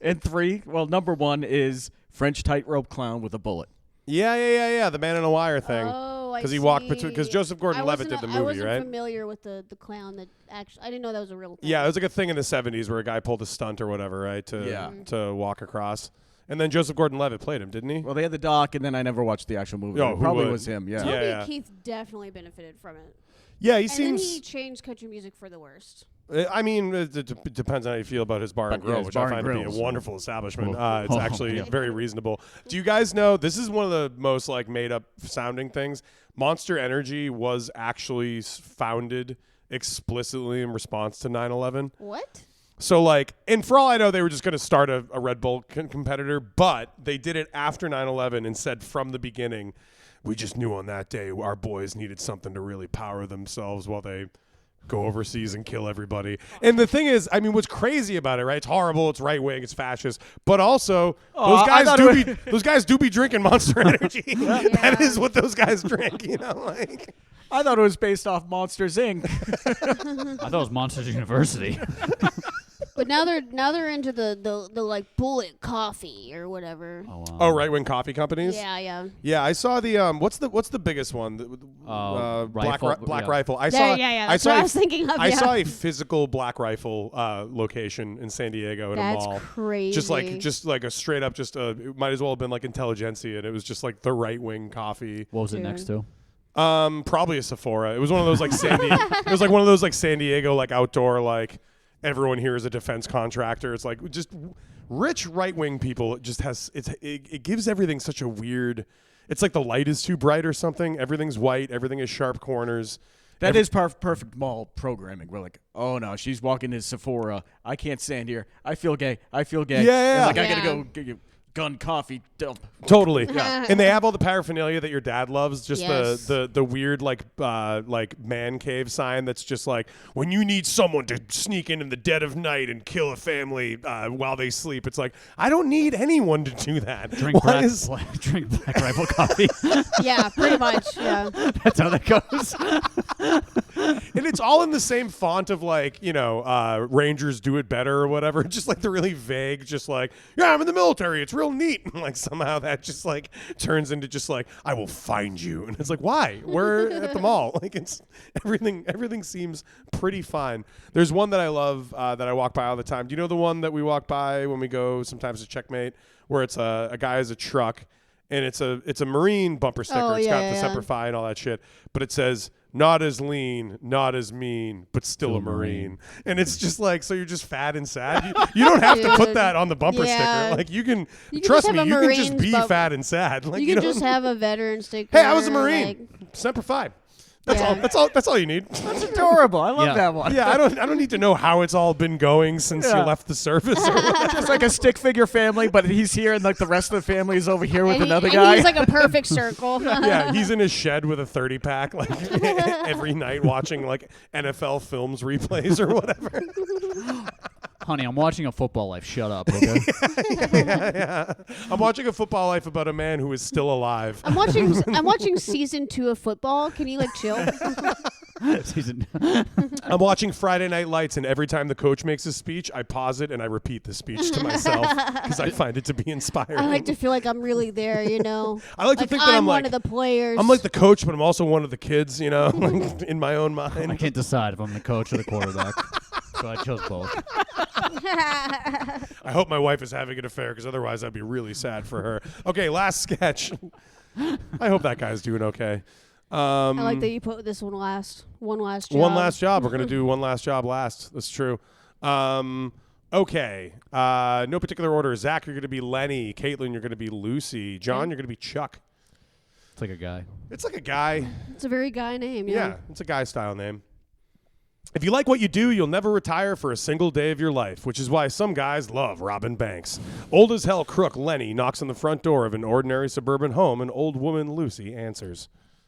And 3, well, number 1 is French tightrope clown with a bullet. Yeah. The Man in a Wire thing. Oh, I see. Because he walked between. Because Joseph Gordon-Levitt did the movie, I wasn't right? familiar with the clown that actually. I didn't know that was a real thing. Yeah, it was like a thing in the 70s where a guy pulled a stunt or whatever, right? To walk across. And then Joseph Gordon-Levitt played him, didn't he? Well, they had the doc, and then I never watched the actual movie. Oh, It probably who would? was him, yeah. Toby Keith definitely benefited from it. Yeah, he And seems. then he changed country music for the worst. I mean, it depends on how you feel about his bar and But, grill, yeah, his which bar I and find to be grill's- a wonderful establishment. Oh. It's actually very reasonable. Do you guys know this is one of the most like made up sounding things? Monster Energy was actually founded explicitly in response to 9/11. What? So like, and for all I know, they were just going to start a Red Bull competitor, but they did it after 9/11 and said from the beginning, we just knew on that day our boys needed something to really power themselves while they go overseas and kill everybody. And the thing is, I mean, what's crazy about it, right? It's horrible, it's right wing, it's fascist, but also those guys do be drinking Monster Energy. That is what those guys drink, you know, like. I thought it was based off Monsters, Inc. I thought it was Monsters University. But now they're into the like bullet coffee or whatever. Oh, wow. Oh, right wing coffee companies. Yeah. Yeah, I saw the what's the biggest one? Rifle, Black yeah. Rifle. I Yeah, saw. yeah. I That's saw. what I was thinking of. I yeah. saw a physical Black Rifle location in San Diego in a That's mall. crazy. Just like a straight up, it might as well have been like Intelligentsia, and it was just like the right wing coffee. What was it Dude. next to? Probably a Sephora. It was one of those like it was like one of those like San Diego like outdoor like everyone here is a defense contractor. It's like just rich right wing people. It just has it gives everything such a weird. It's like the light is too bright or something. Everything's white. Everything is sharp corners. That is perfect mall programming. We're like, oh no, she's walking to Sephora. I can't stand here. I feel gay. Yeah. It's like, I Yeah. gotta go get you gun coffee dump. Totally. And they have all the paraphernalia that your dad loves. Just Yes. the weird like man cave sign that's just like when you need someone to sneak in the dead of night and kill a family while they sleep. It's like I don't need anyone to do that. Drink Why drink Black Rifle coffee. Yeah, pretty much. Yeah. That's how that goes. and it's all in the same font of like Rangers do it better or whatever. Just like the really vague. Just like I'm in the military. It's real neat. And like somehow that just like turns into just like, I will find you. And it's like, why? We're at the mall. Like it's everything seems pretty fine. There's one that I love that I walk by all the time. Do you know the one that we walk by when we go sometimes to Checkmate, where it's a guy has a truck and it's a Marine bumper sticker. Oh, It's yeah, got the yeah. Semper Fi and all that shit. But it says, not as lean, not as mean, but still a Marine. And it's just like, so you're just fat and sad. You don't have to put Dude. that on the bumper Yeah. sticker. Like you can You can trust just me, have a you can just Marines be bump- fat and sad. Like You could don't- just have a veteran sticker. Hey, I was a Marine. like- Semper Fi. That's Yeah. all. That's all you need. That's adorable. I love Yeah. that one. Yeah, I don't need to know how it's all been going since you Yeah. left the service. Or whatever. Just like a stick figure family, but he's here and like the rest of the family is over here with and another and guy. he's like a perfect circle. Yeah, he's in his shed with a 30-pack, like every night watching like NFL films replays or whatever. Honey, I'm watching a football life. Shut up, okay? Yeah. I'm watching a football life about a man who is still alive. I'm watching season 2 of football. Can you like chill? Season. I'm watching Friday Night Lights, and every time the coach makes a speech, I pause it and I repeat the speech to myself because I find it to be inspiring. I like to feel like I'm really there, you know. I like to think that I'm one like of the players. I'm like the coach, but I'm also one of the kids, you know, like, in my own I mind. can't decide if I'm the coach or the quarterback. So I chose both. I hope my wife is having an affair because otherwise I'd be really sad for her. Okay, last sketch. I hope that guy's doing okay. I like that you put this one last. One last job. One last job. We're going to do one last job last. That's true. Okay. No particular order. Zach, you're going to be Lenny. Caitlin, you're going to be Lucy. John, you're going to be Chuck. It's like a guy. It's like a guy. It's a very guy name. Yeah, it's a guy style name. If you like what you do, you'll never retire for a single day of your life, which is why some guys love robbing banks. Old as hell crook Lenny knocks on the front door of an ordinary suburban home, and old woman Lucy answers.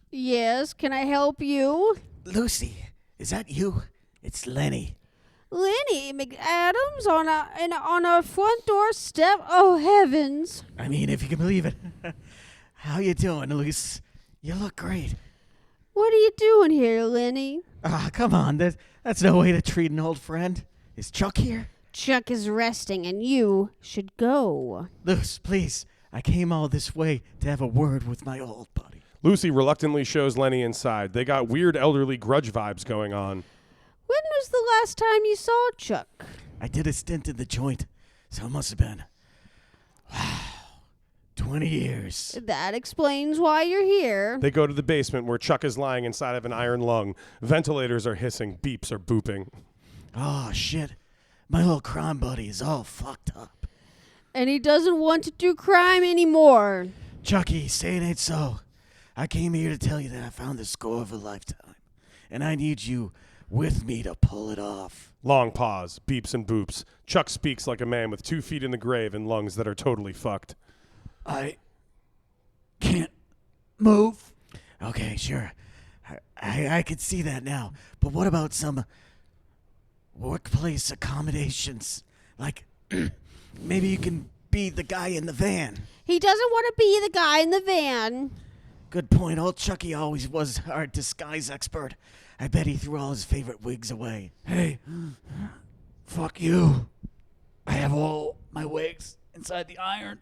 Yes, can I help you? Lucy, is that you? It's Lenny. Lenny McAdams on a front door step. Oh heavens! I mean, if you can believe it. How you doing, Lucy? You look great. What are you doing here, Lenny? Ah, come on. That's no way to treat an old friend. Is Chuck here? Chuck is resting, and you should go. Luce, please. I came all this way to have a word with my old buddy. Lucy reluctantly shows Lenny inside. They got weird elderly grudge vibes going on. When was the last time you saw Chuck? I did a stint in the joint, so it must have been, 20 years. That explains why you're here. They go to the basement where Chuck is lying inside of an iron lung. Ventilators are hissing. Beeps are booping. Oh, shit. My little crime buddy is all fucked up. And he doesn't want to do crime anymore. Chucky, say it ain't so. I came here to tell you that I found the score of a lifetime, and I need you with me to pull it off. Long pause. Beeps and boops. Chuck speaks like a man with 2 feet in the grave and lungs that are totally fucked. I can't move. Okay, sure. I could see that now. But what about some workplace accommodations? Like, maybe you can be the guy in the van. He doesn't want to be the guy in the van. Good point. Old Chucky always was our disguise expert. I bet he threw all his favorite wigs away. Hey, fuck you. I have all my wigs inside the iron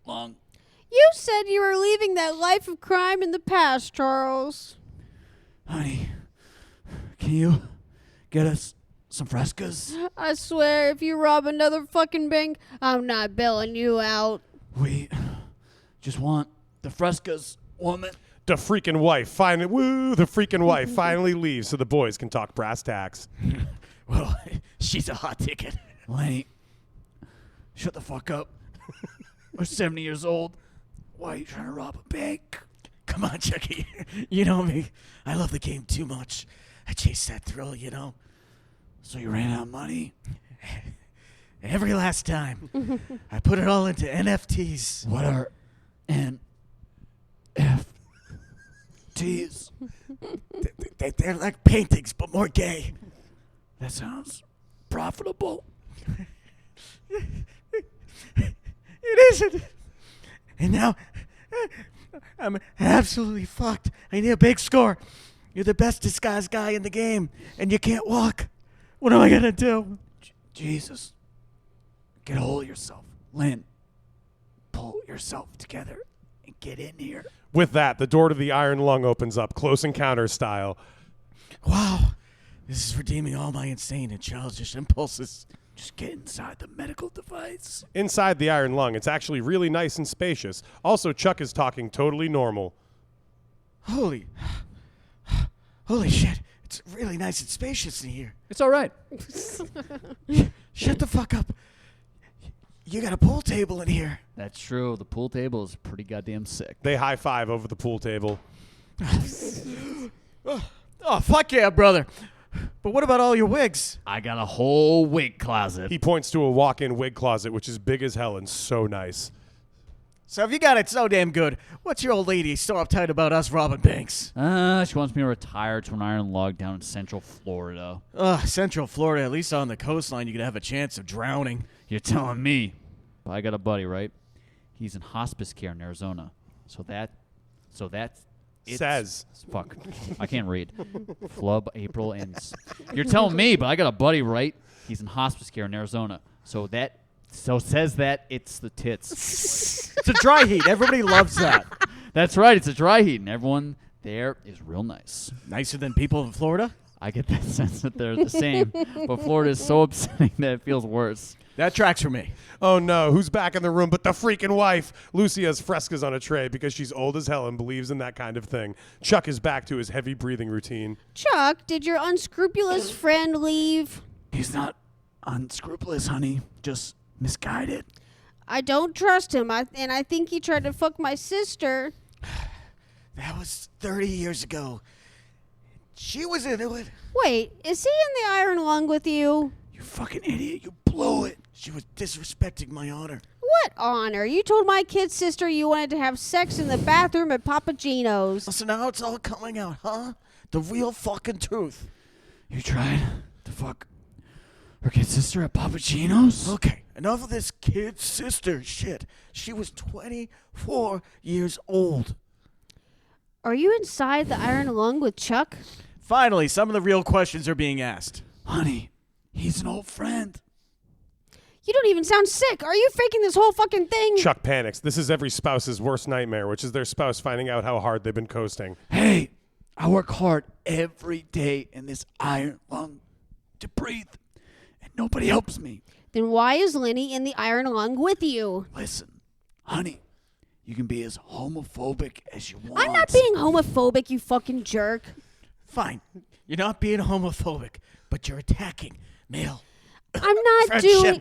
lung. You said you were leaving that life of crime in the past, Charles. Honey, can you get us some frescas? I swear, if you rob another fucking bank, I'm not bailing you out. We just want the frescas, woman. The freaking wife finally leaves so the boys can talk brass tacks. Well, she's a hot ticket. Lenny, shut the fuck up. We're 70 years old. Why are you trying to rob a bank? Come on, Chucky. You know me. I love the game too much. I chase that thrill, you know. So you ran out of money? Every last time. I put it all into NFTs. What are NFTs? They're like paintings, but more gay. That sounds profitable. It isn't. And now, I'm absolutely fucked. I need a big score. You're the best disguised guy in the game, and you can't walk. What am I going to do? Jesus. Get a hold of yourself. Lynn, pull yourself together and get in here. With that, the door to the Iron Lung opens up, Close Encounter style. Wow. This is redeeming all my insane and childish impulses. Just get inside the medical device. Inside the Iron Lung, it's actually really nice and spacious. Also, Chuck is talking totally normal. Holy shit. It's really nice and spacious in here. It's all right. Shut the fuck up. You got a pool table in here. That's true. The pool table is pretty goddamn sick. They high five over the pool table. Oh, fuck yeah, brother. But what about all your wigs? I got a whole wig closet. He points to a walk-in wig closet, which is big as hell and so nice. So if you got it so damn good, what's your old lady so uptight about us robbing banks? She wants me to retire to an iron log down in Central Florida. Central Florida, at least on the coastline, you could have a chance of drowning. You're telling me. But I got a buddy, right? He's in hospice care in Arizona. So that's Says. Fuck. I can't read. Flub, April, and... You're telling me, but I got a buddy, right? He's in hospice care in Arizona. So says that it's the tits. It's a dry heat. Everybody loves that. That's right. It's a dry heat, and everyone there is real nice. Nicer than people in Florida? I get that sense that they're the same, but Florida is so upsetting that it feels worse. That tracks for me. Oh no, who's back in the room but the freaking wife? Lucy has frescas on a tray because she's old as hell and believes in that kind of thing. Chuck is back to his heavy breathing routine. Chuck, did your unscrupulous friend leave? He's not unscrupulous, honey. Just misguided. I don't trust him, and I think he tried to fuck my sister. That was 30 years ago. She was into it. Wait, is he in the Iron Lung with you? You fucking idiot. You blew it. She was disrespecting my honor. What honor? You told my kid sister you wanted to have sex in the bathroom at Papa Gino's. So now it's all coming out, huh? The real fucking truth. You tried to fuck her kid sister at Papa Gino's? Okay, enough of this kid sister shit. She was 24 years old. Are you inside the Iron Lung with Chuck? Finally, some of the real questions are being asked. Honey, he's an old friend. You don't even sound sick. Are you faking this whole fucking thing? Chuck panics. This is every spouse's worst nightmare, which is their spouse finding out how hard they've been coasting. Hey, I work hard every day in this iron lung to breathe, and nobody helps me. Then why is Lenny in the Iron Lung with you? Listen, honey, you can be as homophobic as you want. I'm not being homophobic, you fucking jerk. Fine, you're not being homophobic, but you're attacking male. I'm not Friendship.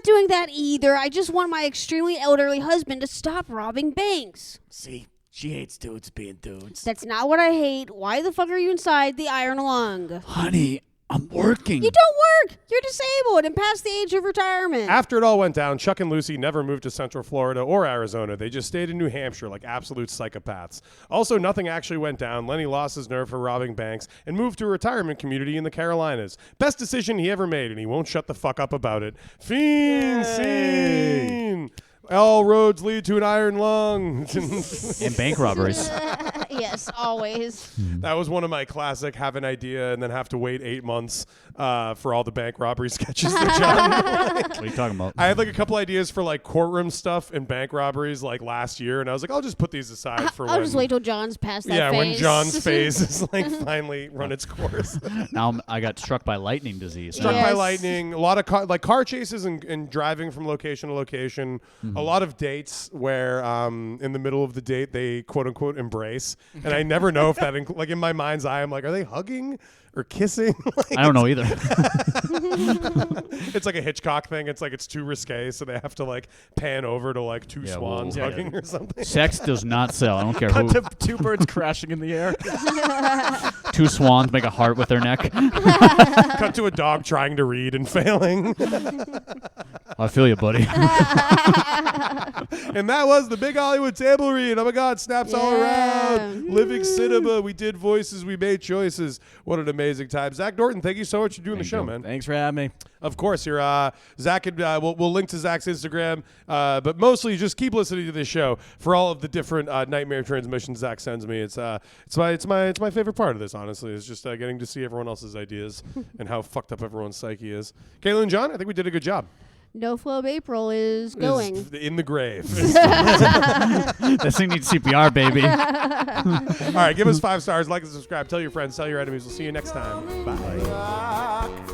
doing that either. I just want my extremely elderly husband to stop robbing banks. See, she hates dudes being dudes. That's not what I hate. Why the fuck are you inside the Iron Lung? Honey, I'm working. You don't work. You're disabled and past the age of retirement. After it all went down, Chuck and Lucy never moved to Central Florida or Arizona. They just stayed in New Hampshire like absolute psychopaths. Also, nothing actually went down. Lenny lost his nerve for robbing banks and moved to a retirement community in the Carolinas. Best decision he ever made, and he won't shut the fuck up about it. Fiend scene! All roads lead to an iron lung. And bank robberies. Yes, always. That was one of my classic have an idea and then have to wait 8 months for all the bank robbery sketches that John What are you talking about? I had like a couple ideas for like courtroom stuff and bank robberies like last year, and I was like, I'll just put these aside for I'll when. just wait till John's past that phase. when John's phase is like finally run its course. Now I got struck by lightning disease. Struck by Yes. lightning, a lot of car chases and driving from location to location. A lot of dates where in the middle of the date they quote unquote embrace, and I never know if that like in my mind's eye I'm like, are they hugging or kissing? Like, I don't know either. it's like a Hitchcock thing. It's like it's too risque, so they have to like pan over to like two Yeah, swans well, hugging or something. Sex does not sell. I don't care Cut who. to two birds crashing in the air. Two swans make a heart with their neck. Cut to a dog trying to read and failing. I feel you, buddy. And that was the Big Hollywood Table Read. Oh my God, snaps all Yeah. around. Living cinema. We did voices. We made choices. What an amazing time. Zach Norton, thank you so much for doing the show, man. Thanks for having me. Of course, you're Zach. And, we'll link to Zach's Instagram, but mostly just keep listening to this show for all of the different nightmare transmissions Zach sends me. It's my favorite part of this. Honestly, is just getting to see everyone else's ideas and how fucked up everyone's psyche is. Caitlin and John, I think we did a good job. No Flow of April is going. Is in the grave. This thing needs CPR, baby. All right, give us 5 stars, like and subscribe, tell your friends, tell your enemies. We'll see you next time. Bye. Rock.